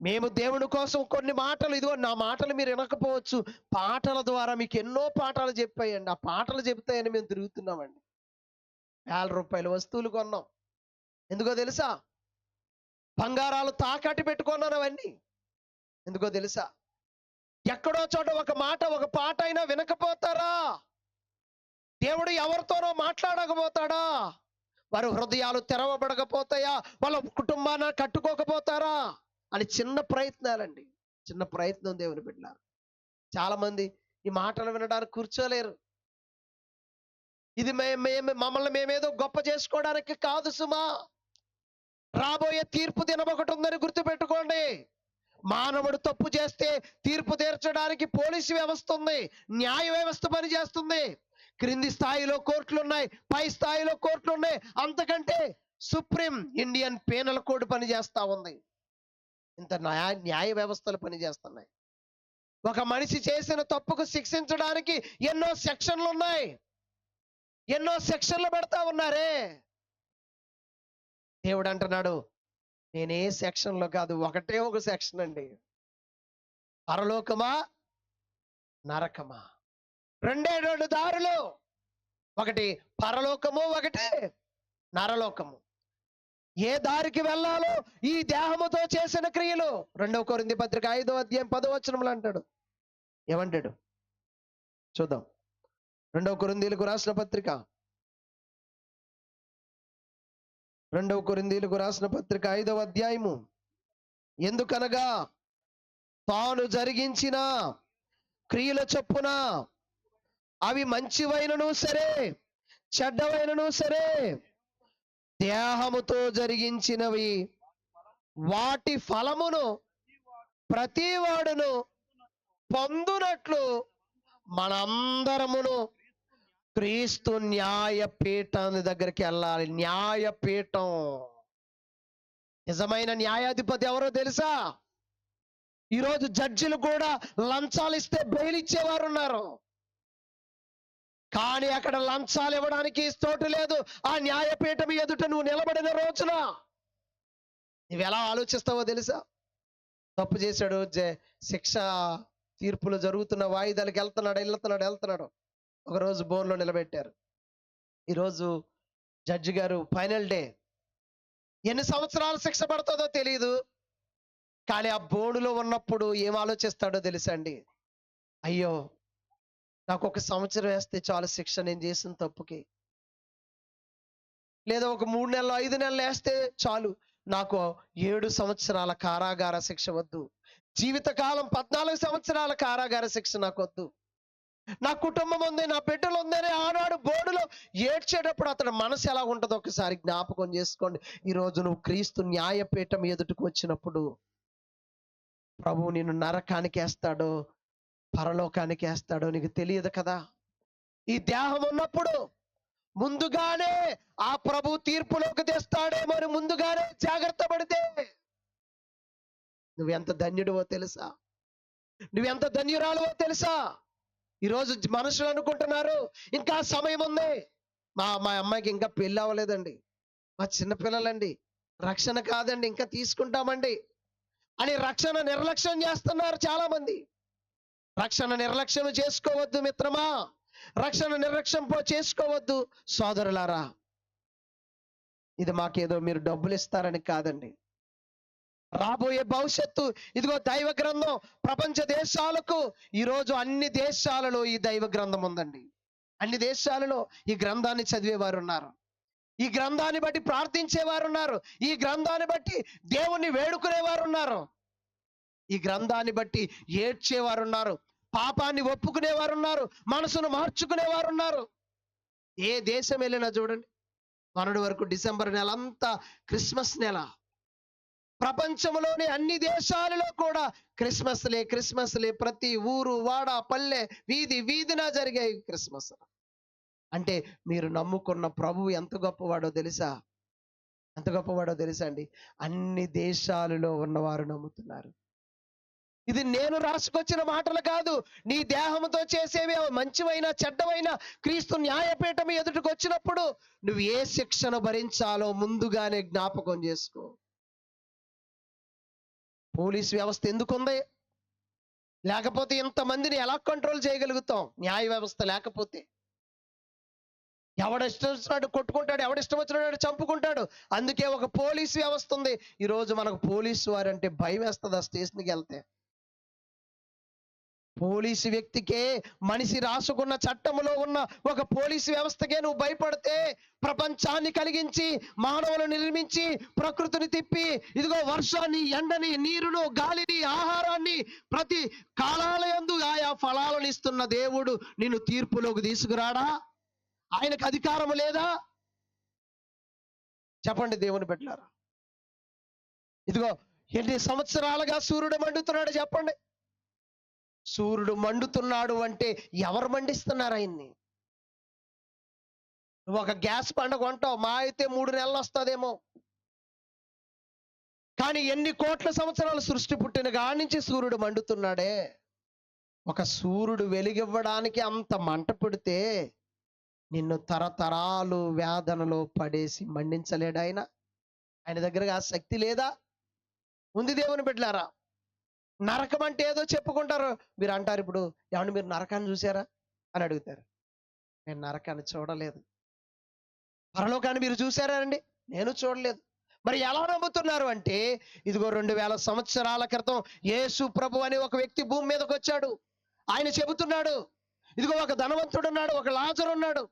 మేము దేవుని కోసం కొన్ని మాటలు, ఇదిగో నా మాటలు మీరు వినకపోవచ్చు, పాటల ద్వారా మీకు ఎన్నో పాఠాలు చెప్పాయండి. ఆ పాటలు చెప్తాయని మేము తిరుగుతున్నామండి. ₹1000 వస్తువులు కొన్నాం. ఎందుకో తెలుసా? బంగారాలు తాకట్టు పెట్టుకున్నాను అవన్నీ. ఎందుకో తెలుసా? ఎక్కడో చోట ఒక మాట, ఒక పాట అయినా వినకపోతారా? దేవుడు ఎవరితోనో మాట్లాడకపోతాడా? వారి హృదయాలు తెరవబడకపోతాయా? వాళ్ళ కుటుంబాన్ని కట్టుకోకపోతారా అని చిన్న ప్రయత్నాలండి, చిన్న ప్రయత్నం దేవుని బిడ్డలారా. చాలా మంది ఈ మాటలు వినడానికి కూర్చోలేరు. ఇది మమ్మల్ని మేమేదో గొప్ప చేసుకోవడానికి కాదు సుమా. రాబోయే తీర్పు దినం ఒకటి ఉందని గుర్తుపెట్టుకోండి. మానవుడు తప్పు చేస్తే తీర్పు తీర్చడానికి పోలీసు వ్యవస్థ ఉంది, న్యాయ వ్యవస్థ పనిచేస్తుంది. క్రింది స్థాయిలో కోర్టులు ఉన్నాయి, పై స్థాయిలో కోర్టులు ఉన్నాయి, అంతకంటే సుప్రీం ఇండియన్ పీనల్ కోడ్ పనిచేస్తా ఉంది. ఇంత న్యాయ వ్యవస్థలు పనిచేస్తున్నాయి. ఒక మనిషి చేసిన తప్పుకు శిక్షించడానికి ఎన్నో సెక్షన్లు ఉన్నాయి, ఎన్నో సెక్షన్లు పెడతా ఉన్నారే. దేవుడు అంటున్నాడు, నేనే సెక్షన్లో కాదు, ఒకటే ఒక సెక్షన్ అండి. పరలోకమా నరకమా, రెండే రెండు దారులు, ఒకటి పరలోకము, ఒకటి నరలోకము. ఏ దారికి వెళ్ళాలో ఈ దేహముతో చేసిన క్రియలు. 2 కొరింథీ పత్రిక 5వ అధ్యాయం 10వ వచనంలో అంటాడు. ఏమంటాడు చూద్దాం. 2 కొరింథీలకు రాసిన పత్రిక 2 కొరింథీలకు రాసిన పత్రిక 5వ అధ్యాయము. ఎందుకనగా తాను జరిగించిన క్రియల చొప్పున అవి మంచివైనను సరే చెడ్డవైనను సరే దేహముతో జరిగించినవి వాటి ఫలమును ప్రతి వాడును పొందునట్లు మనందరమును క్రీస్తు న్యాయపీఠాన్ని దగ్గరికి వెళ్ళాలి. న్యాయపీఠం, నిజమైన న్యాయాధిపతి ఎవరో తెలుసా? ఈరోజు జడ్జిలు కూడా లంచాలు ఇస్తే బెయిల్ ఇచ్చేవారు ఉన్నారు, కానీ అక్కడ లంచాలు ఇవ్వడానికి చోటు లేదు. ఆ న్యాయపీఠం ఎదుట నువ్వు నిలబడిన రోజున నువ్వు ఎలా ఆలోచిస్తావో తెలుసా? తప్పు చేశాడు, శిక్ష తీర్పులు జరుగుతున్న వాయిదాలకు వెళ్తున్నాడు. ఒకరోజు బోన్లో నిలబెట్టారు. ఈరోజు జడ్జి గారు ఫైనల్ డే, ఎన్ని సంవత్సరాల శిక్ష పడుతుందో తెలియదు, కానీ ఆ బోనులో ఉన్నప్పుడు ఏం ఆలోచిస్తాడో తెలుసా అండి? అయ్యో, నాకు 1 సంవత్సరం వేస్తే చాలు శిక్ష నేను చేసిన తప్పుకి, లేదా ఒక 3 నెలలు 5 నెలలు వేస్తే చాలు, నాకు 7 సంవత్సరాల కారాగార శిక్ష వద్దు, జీవితకాలం 14 సంవత్సరాల కారాగార శిక్ష నాకు వద్దు, నా కుటుంబం ఉంది, నా బిడ్డలు ఉందని ఆనాడు బోర్డులో ఏడ్చేటప్పుడు అతని మనసు ఎలా ఉంటుందో ఒకసారి జ్ఞాపకం చేసుకోండి. ఈరోజు నువ్వు క్రీస్తు న్యాయపీఠం ఎదుటికి వచ్చినప్పుడు ప్రభువు నిన్ను నరకానికి వేస్తాడో పరలోకానికి వేస్తాడో నీకు తెలియదు కదా. ఈ దేహం ఉన్నప్పుడు ముందుగానే ఆ ప్రభు తీర్పులోకి తెస్తాడేమో అని ముందుగానే జాగ్రత్త పడితే నువ్వెంత ధన్యుడివో తెలుసా, నువ్వెంత ధన్యురాలువో తెలుసా. ఈరోజు మనుషులు అనుకుంటున్నారు ఇంకా సమయం ఉంది, మా అమ్మాయికి ఇంకా పెళ్ళి అవ్వలేదండి, మా చిన్నపిల్లలండి, రక్షణ కాదండి ఇంకా తీసుకుంటామండి అని రక్షణ నిర్లక్ష్యం చేస్తున్నారు చాలా మంది. రక్షణ నిర్లక్ష్యం చేసుకోవద్దు మిత్రమా, రక్షణ నిర్లక్ష్యం చేసుకోవద్దు సోదరులారా. ఇది మాకేదో మీరు డబ్బులు ఇస్తారని కాదండి, రాబోయే భవిష్యత్తు. ఇదిగో దైవ గ్రంథం ప్రపంచ దేశాలకు, ఈరోజు అన్ని దేశాలలో ఈ దైవ గ్రంథం ఉందండి. అన్ని దేశాలలో ఈ గ్రంథాన్ని చదివేవారు ఉన్నారు, ఈ గ్రంథాన్ని బట్టి ప్రార్థించేవారు ఉన్నారు, ఈ గ్రంథాన్ని బట్టి దేవుణ్ణి వేడుకునేవారు ఉన్నారు, ఈ గ్రంథాన్ని బట్టి ఏడ్చేవారు ఉన్నారు, పాపాన్ని ఒప్పుకునేవారు ఉన్నారు, మనసును మార్చుకునేవారు ఉన్నారు. ఏ దేశం వెళ్ళినా చూడండి, మొన్నటి వరకు డిసెంబర్ నెల అంతా క్రిస్మస్ నెల. ప్రపంచంలోని అన్ని దేశాలలో కూడా క్రిస్మస్లే. ప్రతి ఊరు వాడ పల్లె వీధి వీధిన జరిగాయి క్రిస్మస్. అంటే మీరు నమ్ముకున్న ప్రభువు ఎంత గొప్పవాడో తెలుసా, ఎంత గొప్పవాడో తెలుసా అండి. అన్ని దేశాలలో ఉన్నవారు నమ్ముతున్నారు. ఇది నేను రాసుకొచ్చిన మాటలు కాదు, నీ దేహంతో చేసేవి మంచివైనా చెడ్డవైనా క్రీస్తు న్యాయపీఠం ఎదుటికి వచ్చినప్పుడు నువ్వు ఏ శిక్షను భరించాలో ముందుగానే జ్ఞాపకం చేసుకో. పోలీస్ వ్యవస్థ ఎందుకుంది? లేకపోతే ఇంతమందిని ఎలా కంట్రోల్ చేయగలుగుతాం? న్యాయ వ్యవస్థ లేకపోతే ఎవడిష్టం వచ్చినాడు కొట్టుకుంటాడు, ఎవడిష్టం వచ్చినాడు చంపుకుంటాడు. అందుకే ఒక పోలీస్ వ్యవస్థ ఉంది. ఈరోజు మనకు పోలీసు వారంటే భయం వేస్తుంది. ఆ స్టేషన్కి వెళ్తే పోలీసు వ్యక్తికే, మనిషి రాసుకున్న చట్టములో ఉన్న ఒక పోలీసు వ్యవస్థకే నువ్వు భయపడితే, ప్రపంచాన్ని కలిగించి మానవులు నిర్మించి ప్రకృతిని తిప్పి ఇదిగో వర్షాన్ని, ఎండని, నీరును, గాలిని, ఆహారాన్ని ప్రతి కాలాలయందు ఆయా ఫలాలను ఇస్తున్న దేవుడు నిన్ను తీర్పులోకి తీసుకురాడా? ఆయనకు అధికారము లేదా? చెప్పండి దేవుని బిడ్డలారా. ఇదిగో ఎన్ని సంవత్సరాలుగా సూర్యుడు మండుతున్నాడు చెప్పండి. సూర్యుడు మండుతున్నాడు అంటే ఎవరు మండిస్తున్నారు ఆయన్ని? నువ్వు ఒక గ్యాస్ బండ కొంటావు, మా అయితే 3 నెలలు వస్తుందేమో. కానీ ఎన్ని కోట్ల సంవత్సరాలు సృష్టి పుట్టిన కాడి నుంచి సూర్యుడు మండుతున్నాడే. ఒక సూర్యుడు వెలిగివ్వడానికి అంత మంట పెడితే నిన్ను తరతరాలు వేదనలో పడేసి మండించలేడు ఆయన? ఆయన దగ్గరగా ఆ శక్తి లేదా? ఉంది దేవుని బిడ్డలారా. నరకం అంటే ఏదో చెప్పుకుంటారు. మీరు అంటారు ఇప్పుడు, ఏమంటే మీరు నరకాన్ని చూసారా అని అడుగుతారు. నేను నరకాన్ని చూడలేదు. పరలోకాన్ని మీరు చూసారా అండి? నేను చూడలేదు. మరి ఎలా నమ్ముతున్నారు అంటే, ఇదిగో 2000 సంవత్సరాల క్రితం యేసు ప్రభు అనే ఒక వ్యక్తి భూమి మీదకి వచ్చాడు. ఆయన చెబుతున్నాడు, ఇదిగో ఒక ధనవంతుడు ఉన్నాడు, ఒక లాజరు ఉన్నాడు.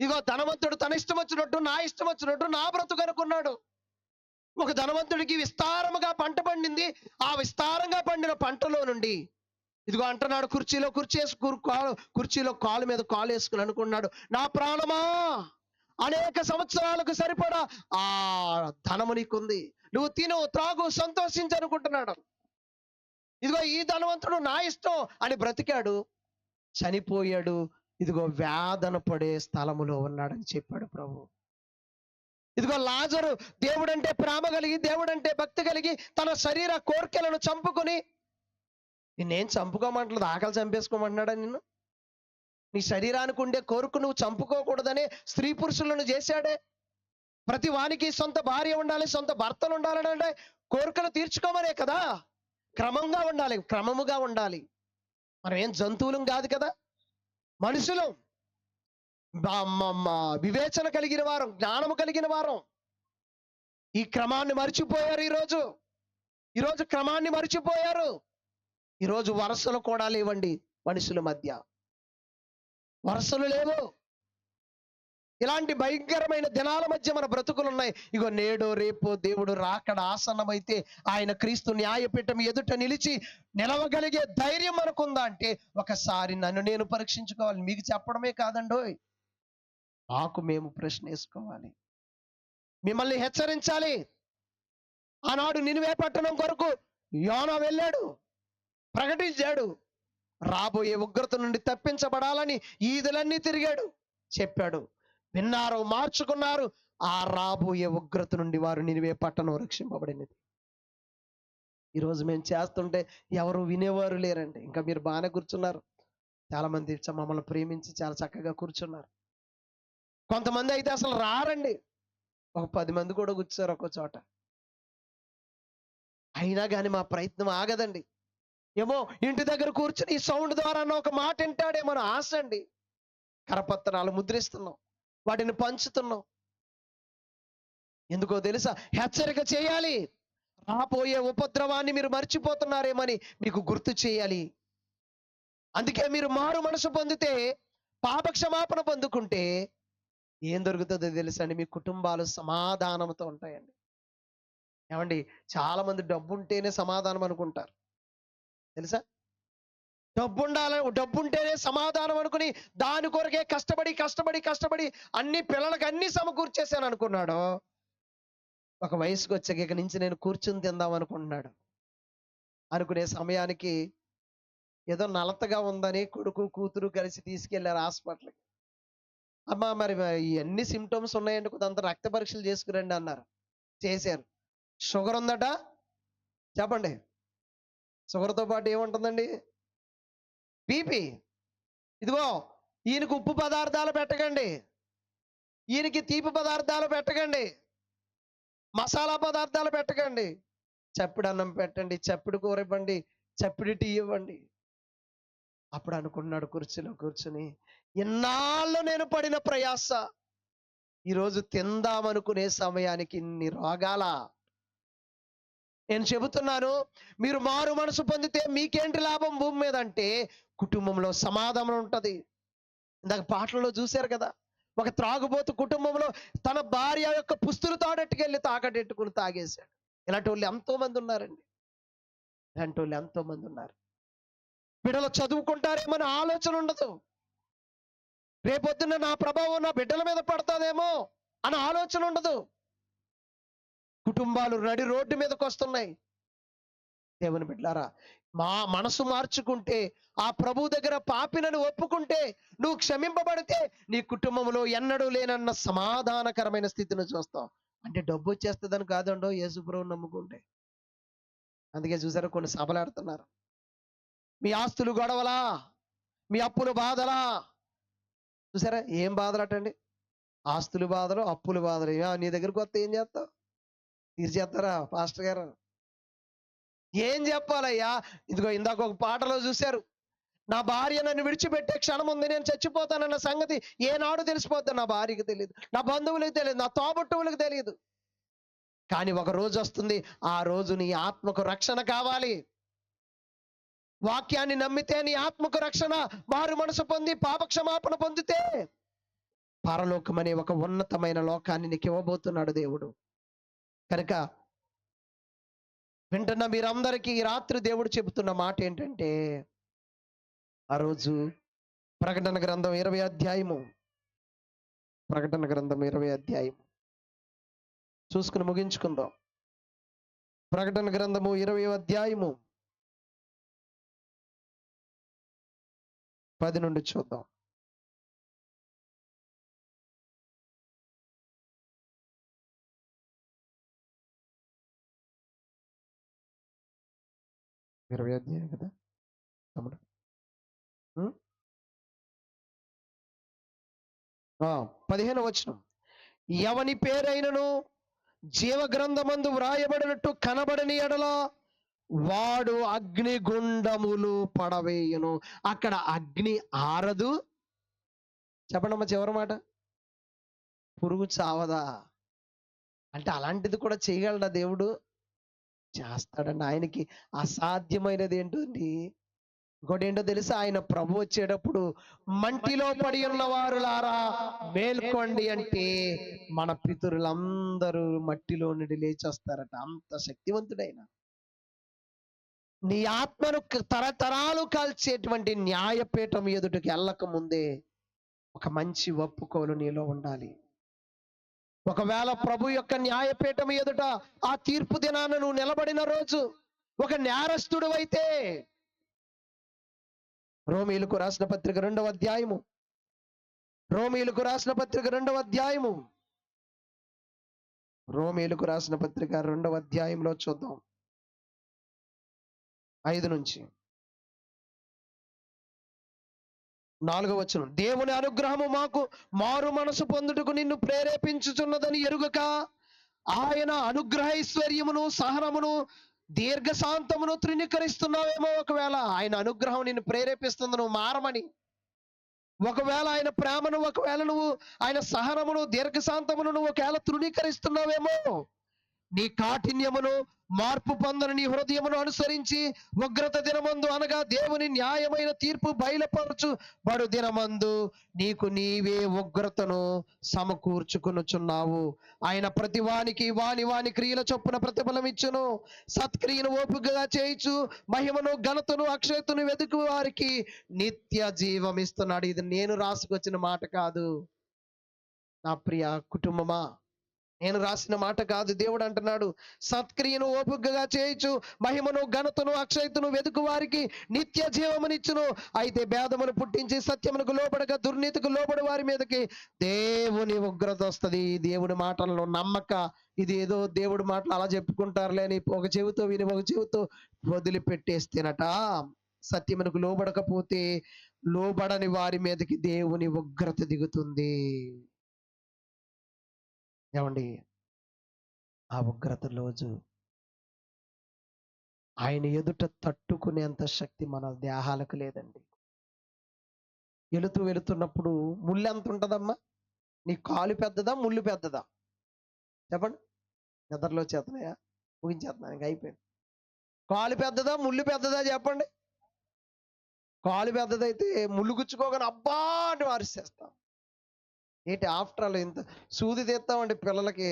ఇదిగో ధనవంతుడు తన ఇష్టం వచ్చినట్టు, నా ఇష్టం వచ్చినట్టు నా బ్రతుకు అనుకున్నాడు. ఒక ధనవంతుడికి విస్తారముగా పంట పండింది. ఆ విస్తారంగా పండిన పంటలో నుండి ఇదిగో అంటున్నాడు, కుర్చీలో కాలు మీద కాలు వేసుకుని అనుకున్నాడు, నా ప్రాణమా, అనేక సంవత్సరాలకు సరిపడా ఆ ధనము నీకుంది, నువ్వు తిను త్రాగు సంతోషించు అనుకుంటున్నాడు. ఇదిగో ఈ ధనవంతుడు నా ఇష్టం అని బ్రతికాడు, చనిపోయాడు. ఇదిగో వేదన పడే స్థలములో ఉన్నాడని చెప్పాడు ప్రభు. ఇదిగో లాజరు దేవుడంటే ప్రేమ కలిగి, దేవుడంటే భక్తి కలిగి తన శరీర కోర్కెలను చంపుకొని, నిన్నేం చంపుకోమంటలేదు, ఆకలి చంపేసుకోమంటున్నాడా నిన్ను? నీ శరీరానికి ఉండే కోరిక నువ్వు చంపుకోకూడదనే స్త్రీ పురుషులను చేశాడే. ప్రతి వానికి సొంత భార్య ఉండాలి, సొంత భర్తలు ఉండాలని అంటే కోరికను తీర్చుకోమనే కదా. క్రమంగా ఉండాలి, క్రమముగా ఉండాలి. మనం ఏం జంతువులం కాదు కదా, మనుషులు. వివేచన కలిగిన వారం, జ్ఞానము కలిగిన వారం. ఈ క్రమాన్ని మర్చిపోయారు. ఈరోజు క్రమాన్ని మర్చిపోయారు. ఈరోజు వరసలు కూడా లేవండి. మనుషుల మధ్య వరసలు లేవు. ఇలాంటి భయంకరమైన దినాల మధ్య మన బ్రతుకులు ఉన్నాయి. ఇగో నేడో రేపో దేవుడు రాకడ ఆసన్నమైతే ఆయన క్రీస్తు న్యాయపీఠం ఎదుట నిలిచి నిలవగలిగే ధైర్యం మనకుందా అంటే ఒకసారి నన్ను నేను పరీక్షించుకోవాలి. మీకు చెప్పడమే కాదండోయ్, మాకు మేము ప్రశ్న వేసుకోవాలి, మిమ్మల్ని హెచ్చరించాలి. ఆనాడు నినివే పట్టణం కొరకు యోనా వెళ్ళాడు, ప్రకటించాడు. రాబోయే ఉగ్రత నుండి తప్పించబడాలని ఈదులన్నీ తిరిగాడు, చెప్పాడు. విన్నారు, మార్చుకున్నారు. ఆ రాబోయే ఉగ్రత నుండి వారు నినివే పట్టణం రక్షింపబడినది. ఈరోజు మేము చేస్తుంటే ఎవరు వినేవారు లేరండి. ఇంకా మీరు బాగానే కూర్చున్నారు. చాలా మంది మమ్మల్ని ప్రేమించి చాలా చక్కగా కూర్చున్నారు. కొంతమంది అయితే అసలు రారండి. ఒక 10 మంది కూడా కూర్చున్నారు ఒక చోట. అయినా కానీ మా ప్రయత్నం ఆగదండి. ఏమో ఇంటి దగ్గర కూర్చుని ఈ సౌండ్ ద్వారా ఒక మాట వింటాడేమో ఆశ అండి. కరపత్రాలు ముద్రిస్తున్నాం, వాటిని పంచుతున్నాం. ఎందుకో తెలుసా? హెచ్చరిక చేయాలి. రాబోయే ఉపద్రవాన్ని మీరు మర్చిపోతున్నారేమని మీకు గుర్తు చేయాలి. అందుకే మీరు మారు మనసు పొందితే, పాప క్షమాపణ పొందుకుంటే ఏం దొరుకుతుందో తెలుసా అండి? మీ కుటుంబాలు సమాధానంతో ఉంటాయండి. ఏమండి, చాలా మంది డబ్బు ఉంటేనే సమాధానం అనుకుంటారు, తెలుసా? డబ్బు ఉంటేనే సమాధానం అనుకుని దాని కొరకే కష్టపడి అన్ని పిల్లలకి అన్ని సమకూర్చేసాను అనుకున్నాడు. ఒక వయసుకు వచ్చాక ఇక నుంచి నేను కూర్చుని తిందాం అనుకుంటున్నాడు. అనుకునే సమయానికి ఏదో నలతగా ఉందని కొడుకు కూతురు కలిసి తీసుకెళ్లారు హాస్పిటల్కి. అమ్మా మరి ఇవన్నీ సిమ్టమ్స్ ఉన్నాయండి, కొంత రక్త పరీక్షలు చేసుకురండి అన్నారు. చేశారు. షుగర్ ఉందట. చెప్పండి, షుగర్తో పాటు ఏముంటుందండి? బీపీ. ఇదిగో ఈయనకు ఉప్పు పదార్థాలు పెట్టకండి, ఈయనకి తీపి పదార్థాలు పెట్టకండి, మసాలా పదార్థాలు పెట్టకండి, చప్పిడి అన్నం పెట్టండి, చప్పిడి కూర ఇవ్వండి, చప్పిడి టీ ఇవ్వండి. అప్పుడు అనుకున్నాడు కుర్చీలో కూర్చుని, ఇన్నాళ్ళు నేను పడిన ప్రయాస ఈరోజు తిందామనుకునే సమయానికి ఇన్ని రోగాల. నేను చెబుతున్నాను, మీరు మారు మనసు పొందితే మీకేంటి లాభం భూమి మీద అంటే కుటుంబంలో సమాధానం ఉంటుంది. ఇందాక పాటలలో చూశారు కదా, ఒక త్రాగుబోతు కుటుంబంలో తన భార్య యొక్క పుస్తులు తాడెట్టుకెళ్ళి తాకటెట్టుకుని తాగేశాడు. ఇలాంటి వాళ్ళు ఎంతో మంది ఉన్నారండి. ఇలాంటి వాళ్ళు ఎంతో మంది ఉన్నారు. బిడ్డలు చదువుకుంటారేమో ఆలోచన ఉండదు. రేపొద్దున నా ప్రభావం నా బిడ్డల మీద పడుతుందేమో అని ఆలోచన ఉండదు. కుటుంబాలు నడి రోడ్డు మీదకి వస్తున్నాయి. దేవుని బిడ్డలారా, మా మనసు మార్చుకుంటే, ఆ ప్రభు దగ్గర పాపినని ఒప్పుకుంటే, నువ్వు క్షమింపబడితే నీ కుటుంబంలో ఎన్నడూ లేనన్న సమాధానకరమైన స్థితిని చూస్తావు. అంటే డబ్బు వచ్చేస్తుందని కాదండో యేసు ప్రభువుని నమ్ముకుంటే. అందుకే చూసారా కొన్ని సభలు ఆడుతున్నారు. మీ ఆస్తులు గొడవలా, మీ అప్పులు బాధలా. చూసారా ఏం బాధలటండి? ఆస్తులు బాధలు, అప్పులు బాధలు. నీ దగ్గరికి వస్తే ఏం చేస్తావు? తీర్చేస్తారా పాస్టర్ గారు? ఏం చెప్పాలయ్యా? ఇదిగో ఇందాక ఒక పాటలో చూశారు, నా భార్య నన్ను విడిచిపెట్టే క్షణం ఉంది, నేను చచ్చిపోతానన్న సంగతి ఏనాడు తెలిసిపోద్ది? నా భార్యకి తెలియదు, నా బంధువులకు తెలియదు, నా తోబుట్టువులకు తెలియదు. కానీ ఒక రోజు వస్తుంది, ఆ రోజు నీ ఆత్మకు రక్షణ కావాలి. వాక్యాన్ని నమ్మితే నీ ఆత్మకు రక్షణ, మారు మనసు పొంది పాప క్షమాపణ పొందితే పరలోకం అనే ఒక ఉన్నతమైన లోకాన్ని నీకు ఇవ్వబోతున్నాడు దేవుడు. కనుక వింటున్న మీరందరికీ ఈ రాత్రి దేవుడు చెబుతున్న మాట ఏంటంటే, ఆ రోజు ప్రకటన గ్రంథం 20 అధ్యాయము, ప్రకటన గ్రంథం 20 అధ్యాయము చూసుకుని ముగించుకుందాం. ప్రకటన గ్రంథము 20 అధ్యాయము 10 నుండి చూద్దాం. ఇరవై అధ్యాయం కదా తమ్ముడు? 15వ వచనం, ఎవని పేరైనను జీవ గ్రంథమందు వ్రాయబడినట్టు కనబడని ఎడల వాడు అగ్నిగుండములు పడవేయును. అక్కడ అగ్ని ఆరదు. చెప్పండమ్మా చివరి మాట. పురుగు చావదా? అంటే అలాంటిది కూడా చేయగలడా దేవుడు? చేస్తాడండి. ఆయనకి అసాధ్యమైనది ఏంటండి? ఇంకోటి ఏంటో తెలుసా? ఆయన ప్రభు వచ్చేటప్పుడు మంటిలో పడి ఉన్న వారులారా మేల్కోండి అంటే మన పితరులందరూ మట్టిలో నుండి లేచి వస్తారట. అంత శక్తివంతుడైన నీ ఆత్మను తరతరాలు కాల్చేటువంటి న్యాయపీఠం ఎదుటికి వెళ్ళక ముందే ఒక మంచి ఒప్పుకోలు నీలో ఉండాలి. ఒకవేళ ప్రభు యొక్క న్యాయపీఠం ఎదుట ఆ తీర్పు దినాన నువ్వు నిలబడిన రోజు ఒక నేరస్తుడు అయితే, రోమీయులకు రాసిన పత్రిక 2వ అధ్యాయము, రోమీయులకు రాసిన పత్రిక 2వ అధ్యాయము, రోమీయులకు రాసిన పత్రిక 2వ అధ్యాయంలో చూద్దాం 5 నుంచి 4వ వచనం. దేవుని అనుగ్రహము మాకు మారు మనసు పొందుటకు నిన్ను ప్రేరేపించుచున్నదని ఎరుగక, ఆయన అనుగ్రహైశ్వర్యమును సహనమును దీర్ఘశాంతమును తృణీకరిస్తున్నావేమో. ఒకవేళ ఆయన అనుగ్రహం నిన్ను ప్రేరేపిస్తుంది నువ్వు మారమని, ఒకవేళ ఆయన ప్రేమను, ఒకవేళ నువ్వు ఆయన సహనమును దీర్ఘశాంతమును నువ్వు ఒకవేళ తృణీకరిస్తున్నావేమో, నీ కాఠిన్యమును మార్పు పొందని నీ హృదయమును అనుసరించి ఉగ్రత దినమందు అనగా దేవుని న్యాయమైన తీర్పు బయలుపరచు బడు దినమందు నీకు నీవే ఉగ్రతను సమకూర్చుకొనుచున్నావు. ఆయన ప్రతి వానికి వాని వాని క్రియల చొప్పున ప్రతిఫలం ఇచ్చును. సత్క్రియను ఓపికగా చేయించు మహిమను ఘనతను అక్షయతను వెతుకు వారికి నిత్య జీవం ఇస్తున్నాడు. ఇది నేను రాసుకొచ్చిన మాట కాదు నా ప్రియ కుటుంబమా, నేను రాసిన మాట కాదు. దేవుడు అంటున్నాడు, సత్క్రియను ఓపికగా చేయొచ్చు, మహిమను ఘనతను అక్షయతను వెతుకు వారికి నిత్య జీవమునిచ్చును. అయితే భేదమును పుట్టించి సత్యమునకు లోబడక దుర్నీతికి లోబడి వారి మీదకి దేవుని ఉగ్రత వస్తుంది. దేవుడి మాటలను నమ్మక, ఇది ఏదో దేవుడి మాటలు అలా చెప్పుకుంటారులే అని ఒక చెవితో విని ఒక చెవితో వదిలిపెట్టేస్తేనట, సత్యమునకు లోబడకపోతే లోబడని వారి మీదకి దేవుని ఉగ్రత దిగుతుంది. ఏమండి, ఆ ఉగ్రత రోజు ఆయన ఎదుట తట్టుకునేంత శక్తి మన దేహాలకు లేదండి. వెళుతున్నప్పుడు ముళ్ళు ఎంత ఉంటుందమ్మా? నీ కాలు పెద్దదా ముళ్ళు పెద్దదా? చెప్పండి. నిద్రలో చేతనయా? ముగించేస్తున్నాను, ఇంక అయిపోయింది. కాలు పెద్దదా ముళ్ళు పెద్దదా చెప్పండి. కాలు పెద్దదైతే ముళ్ళు గుచ్చుకోగానే అబ్బా అని అరిచేస్తాం. ఏంటి ఆఫ్టర్ ఆల్ ఇంత సూది తీస్తామండి పిల్లలకి,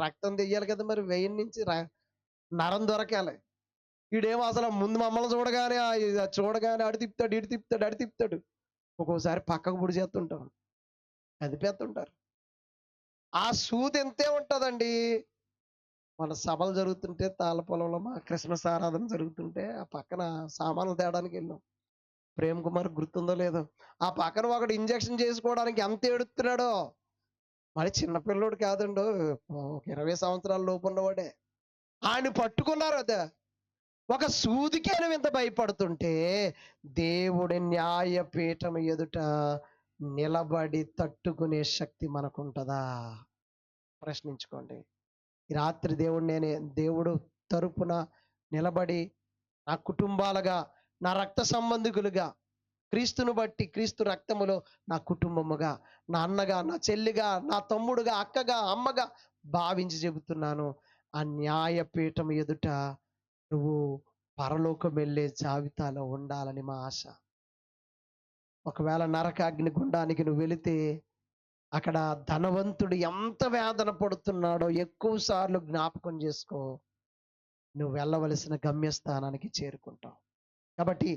రక్తం తెయ్యాలి కదా మరి, వెయ్యి నుంచి నరం దొరకాలి. వీడేమో అసలు ముందు మమ్మల్ని చూడగానే చూడగానే అడి తిప్పుతాడు, ఇటు తిప్పుతాడు, అడి తిప్పుతాడు. ఒక్కోసారి పక్కకు పొడి చేస్తుంటాం, కదిపేస్తుంటారు. ఆ సూది ఎంతే ఉంటుందండి. మన సభలు జరుగుతుంటే తాళ్ళపొలంలో మా క్రిస్మస్ ఆరాధన జరుగుతుంటే ఆ పక్కన సామాన్లు తేడానికి వెళ్ళాం. ప్రేమ్ కుమార్ గుర్తుందో లేదో, ఆ పక్కన ఒకడు ఇంజెక్షన్ చేసుకోవడానికి ఎంత ఏడుస్తున్నాడో. మరి చిన్న పిల్లోడు కాదండో, ఒక 20 సంవత్సరాల లోపు ఉన్నవాడే. ఆయన పట్టుకున్నారు అదే. ఒక సూదికి ఆయన ఇంత భయపడుతుంటే దేవుడి న్యాయపీఠం ఎదుట నిలబడి తట్టుకునే శక్తి మనకుంటదా? ప్రశ్నించుకోండి. ఈ రాత్రి దేవుడు తరపున నిలబడి నా కుటుంబాలుగా, నా రక్త సంబంధికులుగా, క్రీస్తును బట్టి క్రీస్తు రక్తములో నా కుటుంబముగా, నా అన్నగా, నా చెల్లిగా, నా తమ్ముడుగా, అక్కగా, అమ్మగా భావించి చెబుతున్నాను. ఆ న్యాయపీఠం ఎదుట నువ్వు పరలోకం వెళ్ళే జాబితాలో ఉండాలని మా ఆశ. ఒకవేళ నరకాగ్ని గుండానికి నువ్వు వెళితే అక్కడ ధనవంతుడు ఎంత వేదన పడుతున్నాడో ఎక్కువ సార్లు జ్ఞాపకం చేసుకో. నువ్వు వెళ్ళవలసిన గమ్యస్థానానికి చేరుకుంటావు. కాబట్టి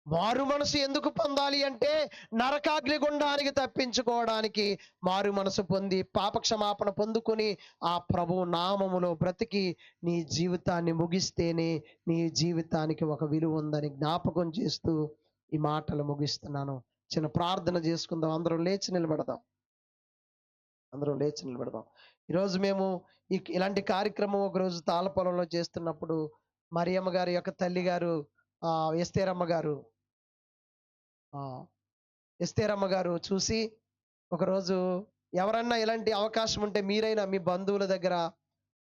మారు మనసు ఎందుకు పొందాలి అంటే నరకాగ్ని గుండానికి తప్పించుకోవడానికి మారు మనసు పొంది పాప క్షమాపణ పొందుకొని ఆ ప్రభువు నామములో బ్రతికి నీ జీవితాన్ని ముగిస్తేనే నీ జీవితానికి ఒక విలువ ఉందని జ్ఞాపకం చేస్తూ ఈ మాటలు ముగిస్తున్నాను. చిన్న ప్రార్థన చేసుకుందాం. అందరం లేచి నిలబడదాం. ఈరోజు మేము ఇలాంటి కార్యక్రమం ఒకరోజు తాళపొలంలో చేస్తున్నప్పుడు మరియమ్మ గారి యొక్క తల్లి గారు, ఎస్తేరమ్మ గారు, ఎస్తేరమ్మ గారు చూసి ఒకరోజు ఎవరన్నా ఇలాంటి అవకాశం ఉంటే మీరైనా మీ బంధువుల దగ్గర